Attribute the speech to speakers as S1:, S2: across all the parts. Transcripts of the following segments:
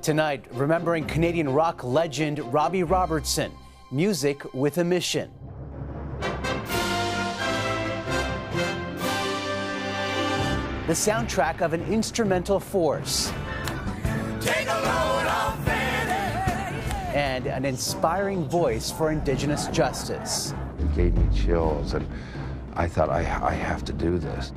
S1: Tonight, remembering Canadian rock legend Robbie Robertson, music with a mission. The soundtrack of an instrumental force. Take a load off, and an inspiring voice for Indigenous justice.
S2: It gave me chills, and I thought, I have to do this.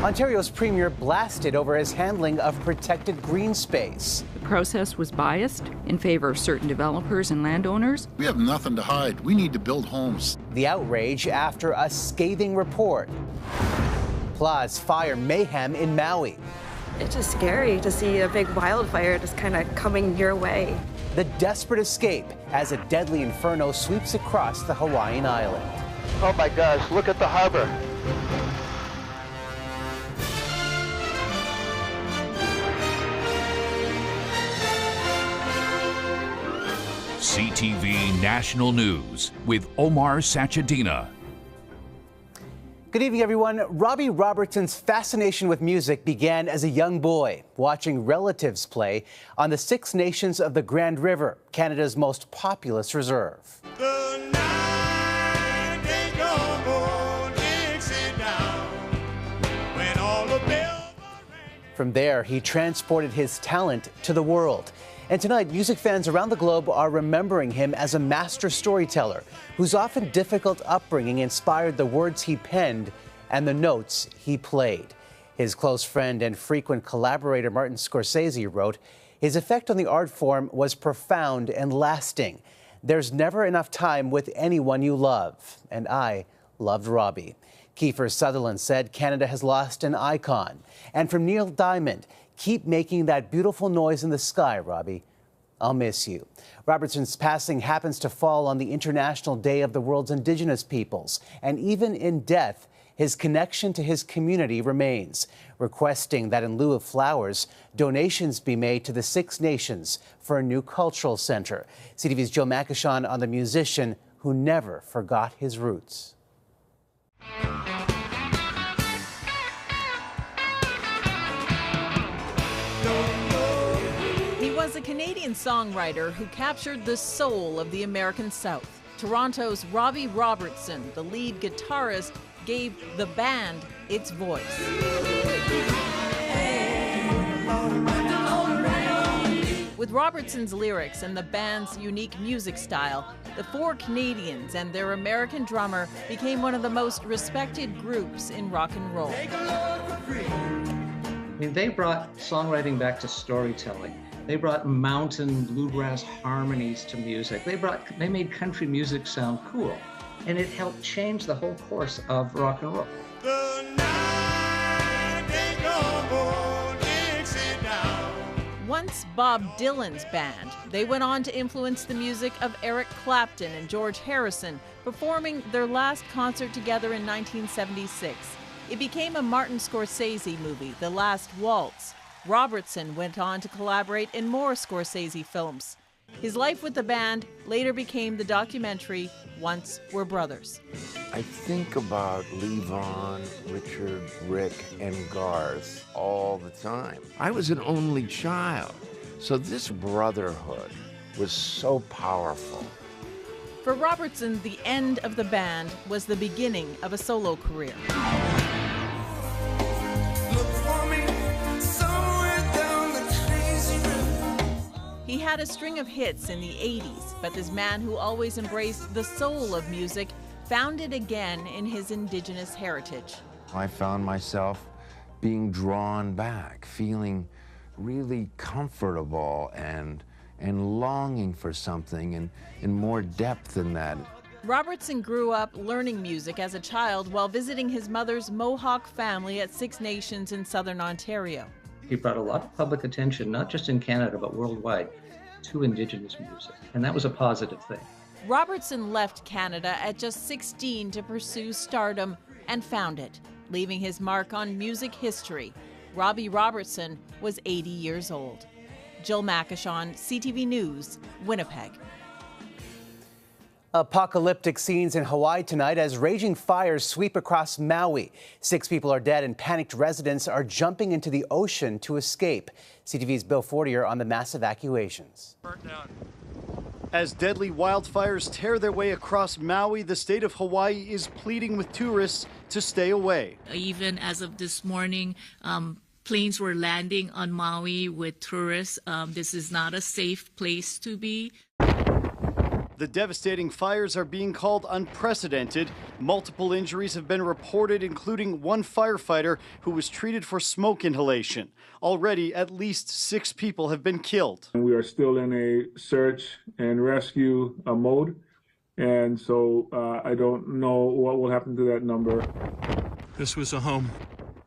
S1: Ontario's premier blasted over his handling of protected green space.
S3: The process was biased in favor of certain developers and landowners.
S4: We have nothing to hide. We need to build homes.
S1: The outrage after a scathing report. Plus, fire mayhem in Maui.
S5: It's just scary to see a big wildfire just kind of coming your way.
S1: The desperate escape as a deadly inferno sweeps across the Hawaiian island.
S2: Oh my gosh, look at the harbor.
S6: CTV National News with Omar Sachedina.
S1: Good evening, everyone. Robbie Robertson's fascination with music began as a young boy, watching relatives play on the Six Nations of the Grand River, Canada's most populous reserve. From there, he transported his talent to the world. And tonight, music fans around the globe are remembering him as a master storyteller whose often difficult upbringing inspired the words he penned and the notes he played. His close friend and frequent collaborator Martin Scorsese wrote, "His effect on the art form was profound and lasting. There's never enough time with anyone you love." And I loved Robbie. Kiefer Sutherland said, "Canada has lost an icon." And from Neil Diamond, "Keep making that beautiful noise in the sky, Robbie. I'll miss you." Robertson's passing happens to fall on the International Day of the World's Indigenous Peoples. And even in death, his connection to his community remains, requesting that in lieu of flowers, donations be made to the Six Nations for a new cultural center. CTV's Joe Makishon on the musician who never forgot his roots.
S7: He was a Canadian songwriter who captured the soul of the American South. Toronto's Robbie Robertson, the lead guitarist, gave the band its voice. With Robertson's lyrics and the band's unique music style, the four Canadians and their American drummer became one of the most respected groups in rock and roll.
S8: I mean, they brought songwriting back to storytelling. They brought mountain bluegrass harmonies to music. They made country music sound cool. And it helped change the whole course of rock and roll.
S7: Once Bob Dylan's band, they went on to influence the music of Eric Clapton and George Harrison, performing their last concert together in 1976. It became a Martin Scorsese movie, The Last Waltz. Robertson went on to collaborate in more Scorsese films. His life with the band later became the documentary Once We're Brothers.
S2: I think about Levon, Richard, Rick, and Garth all the time. I was an only child, so this brotherhood was so powerful.
S7: For Robertson, the end of the band was the beginning of a solo career. He had a string of hits in the 80s, but this man who always embraced the soul of music found it again in his Indigenous heritage.
S2: I found myself being drawn back, feeling really comfortable and longing for something in more depth than that.
S7: Robertson grew up learning music as a child while visiting his mother's Mohawk family at Six Nations in southern Ontario.
S8: He brought a lot of public attention, not just in Canada, but worldwide, to Indigenous music. And that was a positive thing.
S7: Robertson left Canada at just 16 to pursue stardom and found it, leaving his mark on music history. Robbie Robertson was 80 years old. Jill Makishon, CTV News, Winnipeg.
S1: Apocalyptic scenes in Hawaii tonight as raging fires sweep across Maui. 6 people are dead and panicked residents are jumping into the ocean to escape. CTV's Bill Fortier on the mass evacuations.
S9: As deadly wildfires tear their way across Maui, the state of Hawaii is pleading with tourists to stay away.
S10: Even as of this morning, planes were landing on Maui with tourists. This is not a safe place to be.
S9: The devastating fires are being called unprecedented. Multiple injuries have been reported, including one firefighter who was treated for smoke inhalation. Already, at least 6 people have been killed.
S11: We are still in a search and rescue mode, and so I don't know what will happen to that number.
S12: This was a home.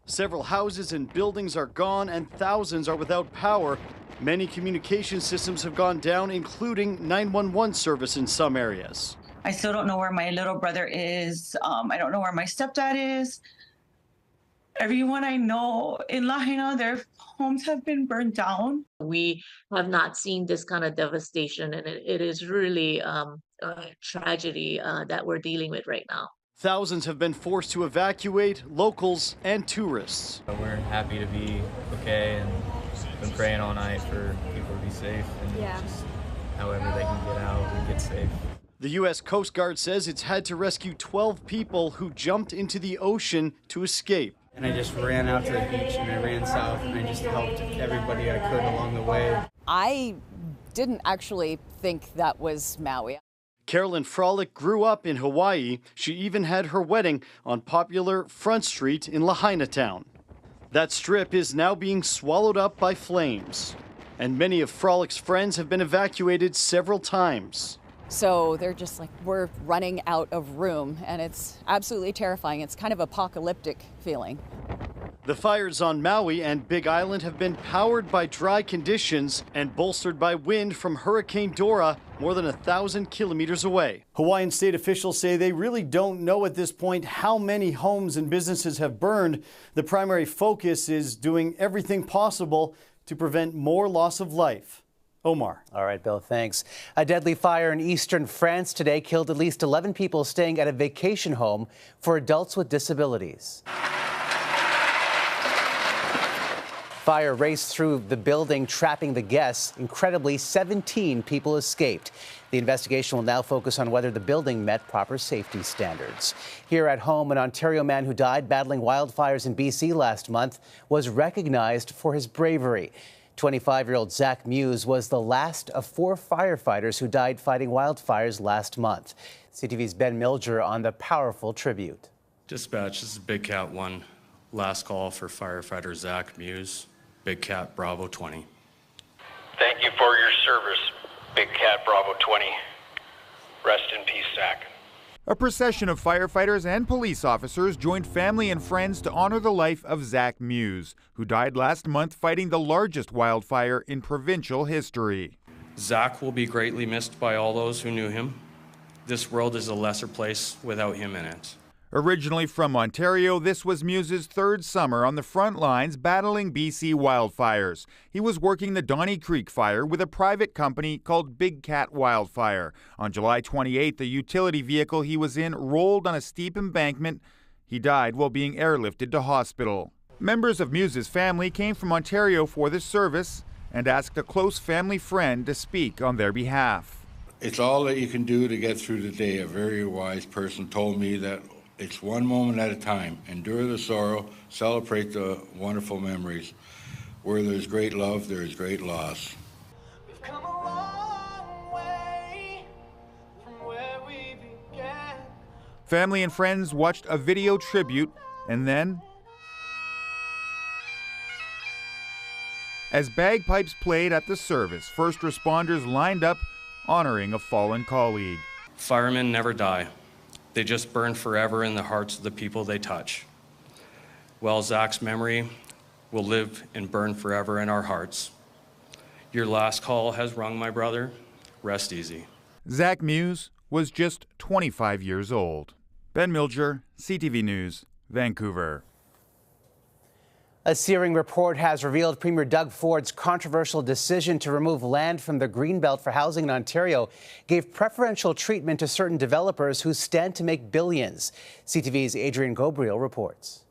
S9: Several houses and buildings are gone, and thousands are without power. Many communication systems have gone down, including 911 service in some areas.
S13: I still don't know where my little brother is. I don't know where my stepdad is. Everyone I know in Lahaina, their homes have been burned down.
S10: We have not seen this kind of devastation, and it is really a tragedy that we're dealing with right now.
S9: Thousands have been forced to evacuate, locals and tourists.
S14: We're happy to be okay and been praying all night for people to be safe and just however they can get out and get safe.
S9: The U.S. Coast Guard says it's had to rescue 12 people who jumped into the ocean to escape.
S15: And I just ran out to the beach and I ran south and I just helped everybody I could along the way.
S16: I didn't actually think that was Maui.
S9: Carolyn Frolick grew up in Hawaii. She even had her wedding on popular Front Street in Lahaina town. That strip is now being swallowed up by flames. And many of Frolick's friends have been evacuated several times.
S16: So they're just like, we're running out of room, and it's absolutely terrifying. It's kind of apocalyptic feeling.
S9: The fires on Maui and Big Island have been powered by dry conditions and bolstered by wind from Hurricane Dora more than 1,000 kilometers away. Hawaiian state officials say they really don't know at this point how many homes and businesses have burned. The primary focus is doing everything possible to prevent more loss of life. Omar.
S1: All right, Bill, thanks. A deadly fire in eastern France today killed at least 11 people staying at a vacation home for adults with disabilities. Fire raced through the building, trapping the guests. Incredibly, 17 people escaped. The investigation will now focus on whether the building met proper safety standards. Here at home, an Ontario man who died battling wildfires in BC last month was recognized for his bravery. 25-year-old Zach Muse was the last of 4 firefighters who died fighting wildfires last month. CTV's Ben Milger on the powerful tribute.
S17: Dispatch, this is Big Cat 1. Last call for firefighter Zach Muse. Big Cat Bravo 20.
S18: Thank you for your service, Big Cat Bravo 20. Rest in peace, Zach.
S19: A procession of firefighters and police officers joined family and friends to honor the life of Zach Muse, who died last month fighting the largest wildfire in provincial history.
S17: Zach will be greatly missed by all those who knew him. This world is a lesser place without him in it.
S19: Originally from Ontario, this was Muse's 3rd summer on the front lines battling BC wildfires. He was working the Donnie Creek fire with a private company called Big Cat Wildfire. On July 28th, the utility vehicle he was in rolled on a steep embankment. He died while being airlifted to hospital. Members of Muse's family came from Ontario for this service and asked a close family friend to speak on their behalf.
S20: It's all that you can do to get through the day. A very wise person told me that it's one moment at a time. Endure the sorrow, celebrate the wonderful memories. Where there's great love, there's great loss.
S21: We've come a long way from where we began.
S19: Family and friends watched a video tribute, and then, as bagpipes played at the service, first responders lined up honoring a fallen colleague.
S17: Firemen never die. They just burn forever in the hearts of the people they touch. Well, Zach's memory will live and burn forever in our hearts. Your last call has rung, my brother. Rest easy.
S19: Zach Muse was just 25 years old. Ben Milger, CTV News, Vancouver.
S1: A searing report has revealed Premier Doug Ford's controversial decision to remove land from the Greenbelt for housing in Ontario gave preferential treatment to certain developers who stand to make billions. CTV's Adrian Gobriel reports.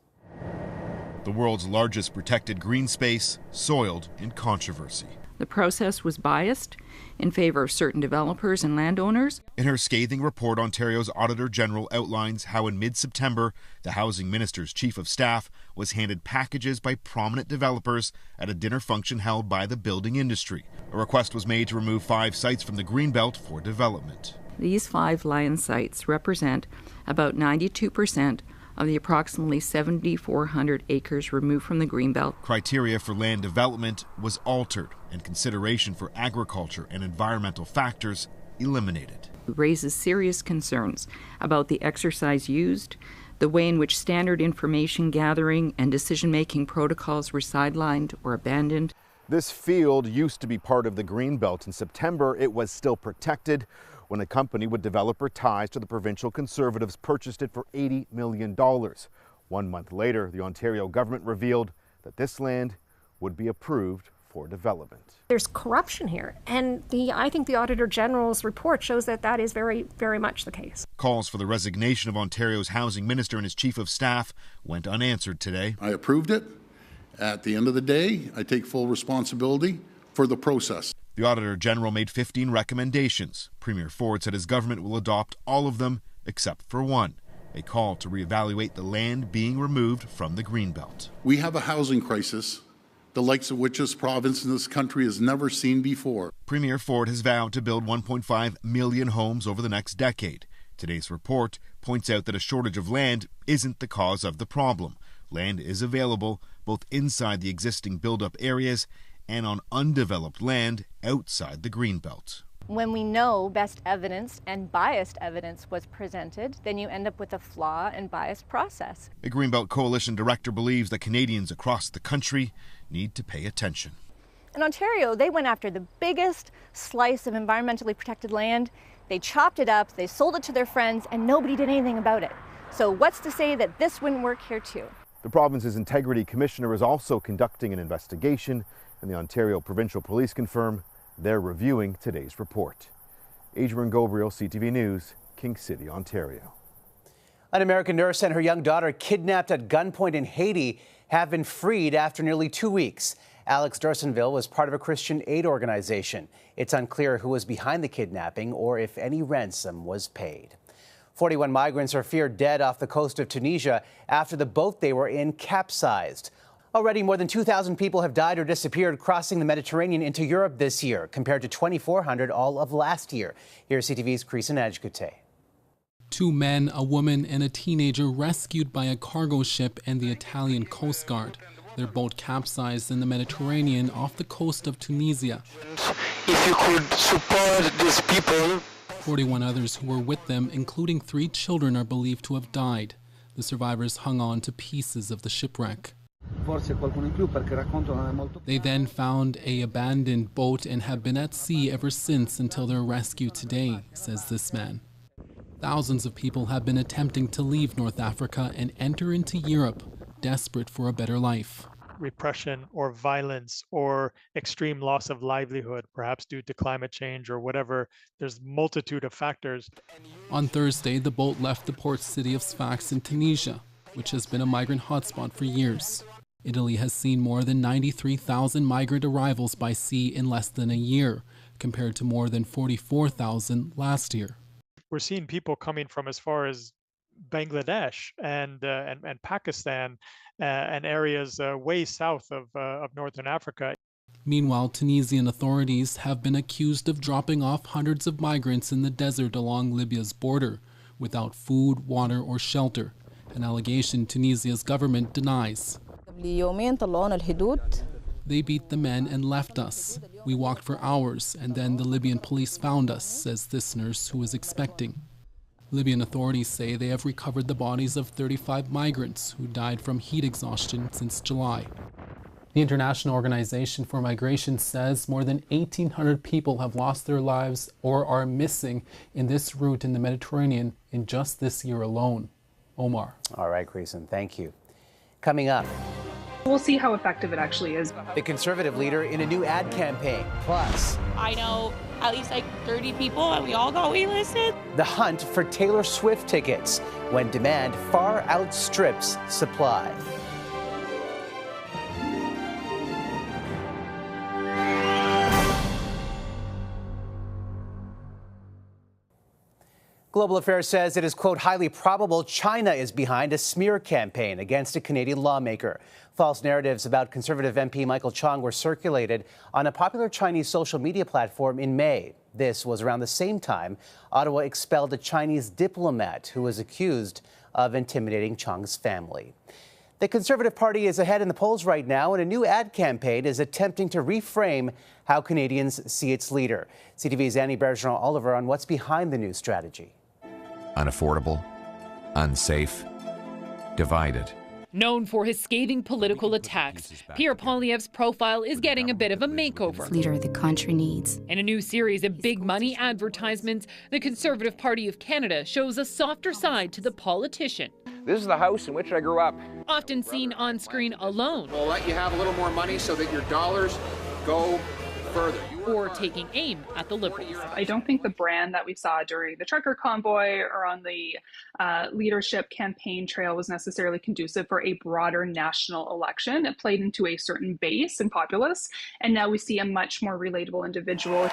S3: The world's largest protected green space soiled in controversy.
S22: The process was biased in favor of certain developers and landowners.
S3: In her scathing report, Ontario's Auditor General outlines how in mid-September, the Housing Minister's Chief of Staff was handed packages by prominent developers at a dinner function held by the building industry. A request was made to remove 5 sites from the Greenbelt for development.
S22: These 5 land sites represent about 92% of the approximately 7,400 acres removed from the Greenbelt.
S3: Criteria for land development was altered and consideration for agriculture and environmental factors eliminated.
S22: It raises serious concerns about the exercise used, the way in which standard information gathering and decision-making protocols were sidelined or abandoned.
S3: This field used to be part of the Greenbelt. In September, it was still protected when a company with developer ties to the provincial Conservatives purchased it for $80 million. 1 month later, the Ontario government revealed that this land would be approved for development.
S23: There's corruption here, and I think the Auditor General's report shows that that is very, very much the case.
S3: Calls for the resignation of Ontario's housing minister and his chief of staff went unanswered today.
S4: I approved it. At the end of the day, I take full responsibility for the process.
S3: The Auditor General made 15 recommendations. Premier Ford said his government will adopt all of them except for one, a call to reevaluate the land being removed from the Greenbelt.
S4: We have a housing crisis, the likes of which this province and this country has never seen before.
S3: Premier Ford has vowed to build 1.5 million homes over the next decade. Today's report points out that a shortage of land isn't the cause of the problem. Land is available both inside the existing build-up areas and on undeveloped land outside the Greenbelt.
S24: When we know best evidence and biased evidence was presented, then you end up with a flawed and biased process.
S3: The Greenbelt Coalition director believes that Canadians across the country need to pay attention.
S24: In Ontario, they went after the biggest slice of environmentally protected land. They chopped it up, they sold it to their friends, and nobody did anything about it. So what's to say that this wouldn't work here too?
S3: The province's Integrity Commissioner is also conducting an investigation, and the Ontario Provincial Police confirm they're reviewing today's report. Adrian Gobriel, CTV News, King City, Ontario.
S1: An American nurse and her young daughter kidnapped at gunpoint in Haiti have been freed after nearly 2 weeks. Alex D'Ursonville was part of a Christian aid organization. It's unclear who was behind the kidnapping or if any ransom was paid. 41 migrants are feared dead off the coast of Tunisia after the boat they were in capsized. Already, more than 2,000 people have died or disappeared crossing the Mediterranean into Europe this year, compared to 2,400 all of last year. Here's CTV's Creason Ajkute.
S25: 2 men, a woman, and a teenager rescued by a cargo ship and the Italian Coast Guard. Their boat capsized in the Mediterranean off the coast of Tunisia.
S21: If you could support these people.
S25: 41 others who were with them, including 3 children, are believed to have died. The survivors hung on to pieces of the shipwreck. They then found an abandoned boat and have been at sea ever since until their rescue today, says this man. Thousands of people have been attempting to leave North Africa and enter into Europe, desperate for a better life.
S26: Repression or violence or extreme loss of livelihood, perhaps due to climate change or whatever. There's a multitude of factors.
S25: On Thursday, the boat left the port city of Sfax in Tunisia, which has been a migrant hotspot for years. Italy has seen more than 93,000 migrant arrivals by sea in less than a year, compared to more than 44,000 last year.
S26: We're seeing people coming from as far as Bangladesh and Pakistan and areas way south of northern Africa.
S25: Meanwhile, Tunisian authorities have been accused of dropping off hundreds of migrants in the desert along Libya's border without food, water, or shelter, an allegation Tunisia's government denies. They beat the men and left us. We walked for hours, and then the Libyan police found us, says this nurse who was expecting. Libyan authorities say they have recovered the bodies of 35 migrants who died from heat exhaustion since July. The International Organization for Migration says more than 1,800 people have lost their lives or are missing in this route in the Mediterranean in just this year alone. Omar.
S1: All right, Creason, thank you. Coming up,
S2: We'll see how effective it actually is.
S1: The Conservative leader in a new ad campaign. Plus,
S5: I know at least like 30 people and we all got waitlisted.
S1: the hunt for Taylor Swift tickets when demand far outstrips supply. Global Affairs says it is, quote, highly probable China is behind a smear campaign against a Canadian lawmaker. False narratives about Conservative MP Michael Chong were circulated on a popular Chinese social media platform in May. This was around the same time Ottawa expelled a Chinese diplomat who was accused of intimidating Chong's family. The Conservative Party is ahead in the polls right now, and a new ad campaign is attempting to reframe how Canadians see its leader. CTV's Annie Bergeron-Oliver on what's behind the new strategy.
S6: Unaffordable, unsafe, divided.
S7: Known for his scathing political attacks, Pierre Poilievre's profile is getting a bit of a makeover.
S8: Leader the country needs.
S7: In a new series of big money advertisements, the Conservative Party of Canada shows a softer side to the politician.
S11: This is the house in which I grew up.
S7: Often seen on screen alone.
S11: We'll let you have a little more money so that your dollars go further.
S7: Or taking aim at the Liberals.
S2: I don't think the brand that we saw during the trucker convoy or on the leadership campaign trail was necessarily conducive for a broader national election. It played into a certain base and populace, and now we see a much more relatable individual.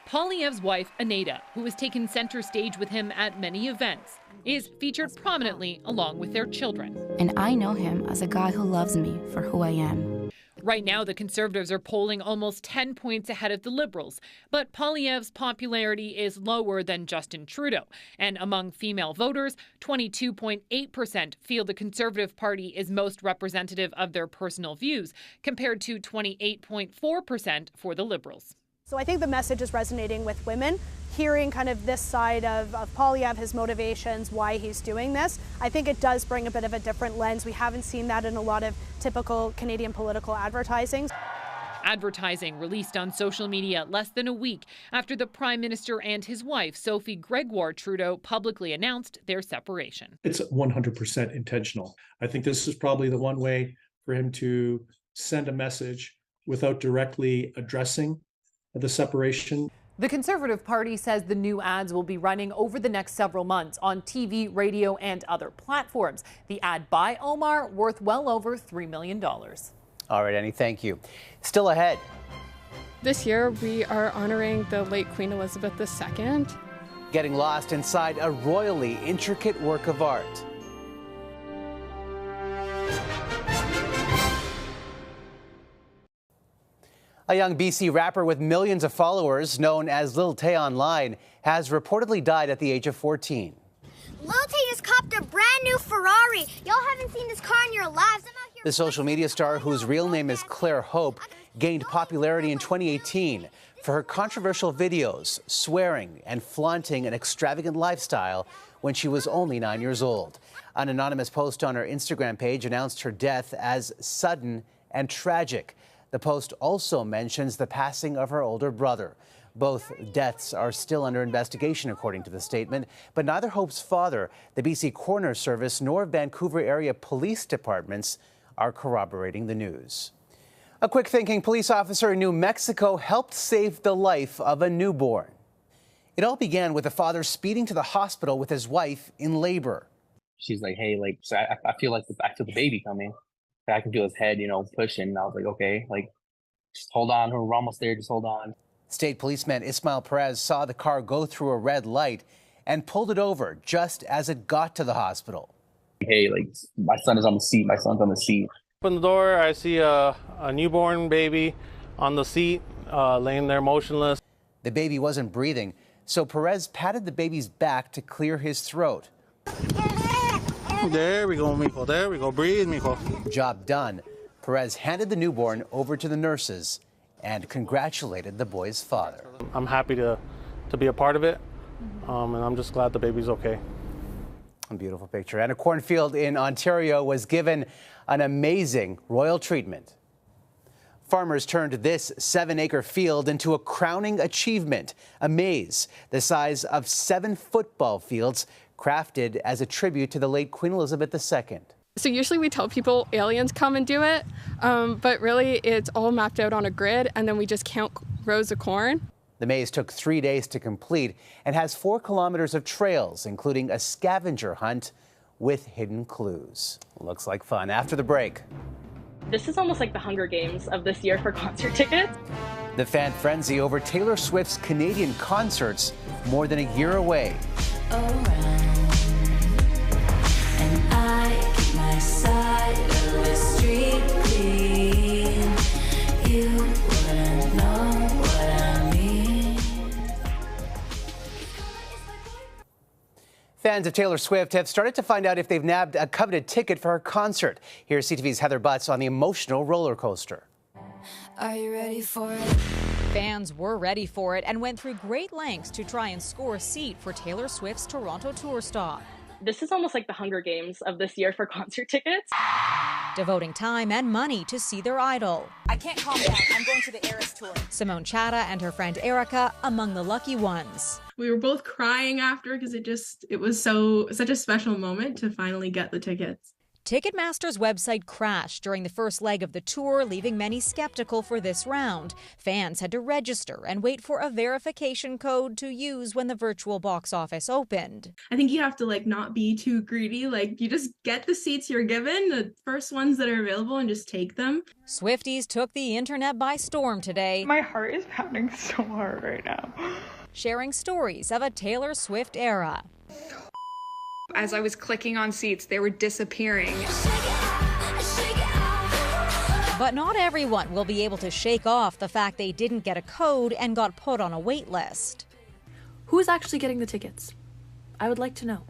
S7: Poilievre's wife, Aneta, who has taken center stage with him at many events, is featured prominently along with their children.
S8: And I know him as a guy who loves me for who I am.
S7: Right now, the Conservatives are polling almost 10 points ahead of the Liberals, but Poilievre's popularity is lower than Justin Trudeau. And among female voters, 22.8% feel the Conservative Party is most representative of their personal views, compared to 28.4% for the Liberals.
S27: So I think the message is resonating with women. Hearing kind of this side of Poilievre, his motivations, why he's doing this, I think it does bring a bit of a different lens. We haven't seen that in a lot of typical Canadian political advertising.
S7: Advertising released on social media less than a week after the Prime Minister and his wife, Sophie Gregoire Trudeau, publicly announced their separation.
S28: It's 100% intentional. I think this is probably the one way for him to send a message without directly addressing the separation.
S7: The Conservative Party says the new ads will be running over the next several months on TV, radio, and other platforms. The ad by Omar worth well over $3 million.
S1: All right, Annie, thank you. Still ahead.
S29: This year, we are honoring the late Queen Elizabeth II.
S1: Getting lost inside a royally intricate work of art. A young BC rapper with millions of followers, known as Lil Tay online, has reportedly died at the age of 14.
S30: Lil Tay just copped a brand new Ferrari. Y'all haven't seen this car in your lives.
S1: The social media star, whose real name is Claire Hope, gained popularity in 2018 for her controversial videos, swearing and flaunting an extravagant lifestyle when she was only 9 years old. An anonymous post on her Instagram page announced her death as sudden and tragic. The post also mentions the passing of her older brother. Both deaths are still under investigation, according to the statement, but neither Hope's father, the BC Coroner Service, nor Vancouver area police departments are corroborating the news. A quick-thinking police officer in New Mexico helped save the life of a newborn. It all began with a father speeding to the hospital with his wife in labor.
S31: She's like, hey, like, so I feel the baby coming. I can feel his head, pushing. And I was like, okay, like, just hold on. We're almost there. Just hold on.
S1: State policeman Ismael Perez saw the car go through a red light and pulled it over just as it got to the hospital.
S31: Hey, like, my son is on the seat. My son's on the seat.
S32: Open the door. I see a newborn baby on the seat, laying there motionless.
S1: The baby wasn't breathing, so Perez patted the baby's back to clear his throat.
S32: There we go, mijo. There we go. Breathe, mijo.
S1: Job done. Perez handed the newborn over to the nurses and congratulated the boy's father.
S32: I'm happy to be a part of it, and I'm just glad the baby's okay.
S1: A beautiful picture. And a cornfield in Ontario was given an amazing royal treatment. Farmers turned this 7-acre field into a crowning achievement, a maze the size of 7 football fields, crafted as a tribute to the late Queen Elizabeth II.
S29: So usually we tell people aliens come and do it, but really it's all mapped out on a grid, and then we just count rows of corn.
S1: The maze took 3 days to complete and has 4 kilometers of trails, including a scavenger hunt with hidden clues. Looks like fun. After the break.
S9: This is almost like the Hunger Games of this year for concert tickets.
S1: The fan frenzy over Taylor Swift's Canadian concerts more than a year away.
S21: And I keep my side of the street clean. You wouldn't know what I mean.
S1: Fans of Taylor Swift have started to find out if they've nabbed a coveted ticket for her concert. Here's CTV's Heather Butts on the emotional roller coaster.
S21: Are you ready for it?
S10: Fans were ready for it and went through great lengths to try and score a seat for Taylor Swift's Toronto tour stop.
S9: This is almost like the Hunger Games of this year for concert tickets.
S10: Devoting time and money to see their idol.
S12: I can't calm down. I'm going to the Eras tour.
S10: Simone Chata and her friend Erica among the lucky ones.
S13: We were both crying after because it was such a special moment to finally get the tickets.
S10: Ticketmaster's website crashed during the first leg of the tour, leaving many skeptical for this round. Fans had to register and wait for a verification code to use when the virtual box office opened.
S13: I think you have to not be too greedy. You just get the seats you're given, the first ones that are available, and just take them.
S10: Swifties took the internet by storm today.
S14: My heart is pounding so hard right now.
S10: Sharing stories of a Taylor Swift era.
S14: As I was clicking on seats, they were disappearing.
S10: But not everyone will be able to shake off the fact they didn't get a code and got put on a wait list.
S15: Who's actually getting the tickets? I would like to know.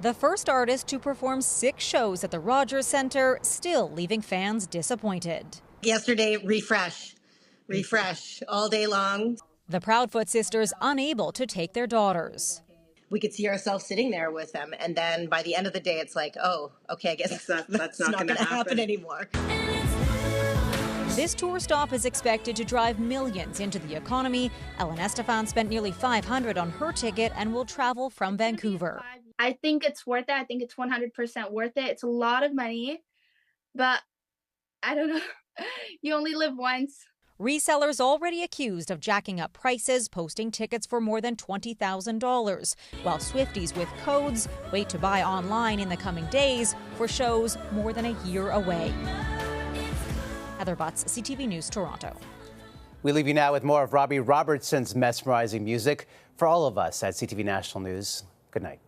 S10: The first artist to perform 6 shows at the Rogers Centre, still leaving fans disappointed.
S16: Yesterday, refresh all day long.
S10: The Proudfoot sisters unable to take their daughters.
S16: We could see ourselves sitting there with them, and then by the end of the day, it's like, oh, okay, I guess that's not going to happen anymore.
S10: This tour stop is expected to drive millions into the economy. Ellen Estefan spent nearly $500 on her ticket and will travel from Vancouver.
S17: I think it's worth it. I think it's 100% worth it. It's a lot of money, but I don't know. You only live once.
S10: Resellers already accused of jacking up prices, posting tickets for more than $20,000, while Swifties with codes wait to buy online in the coming days for shows more than a year away. Heather Butts, CTV News, Toronto.
S1: We leave you now with more of Robbie Robertson's mesmerizing music. For all of us at CTV National News, good night.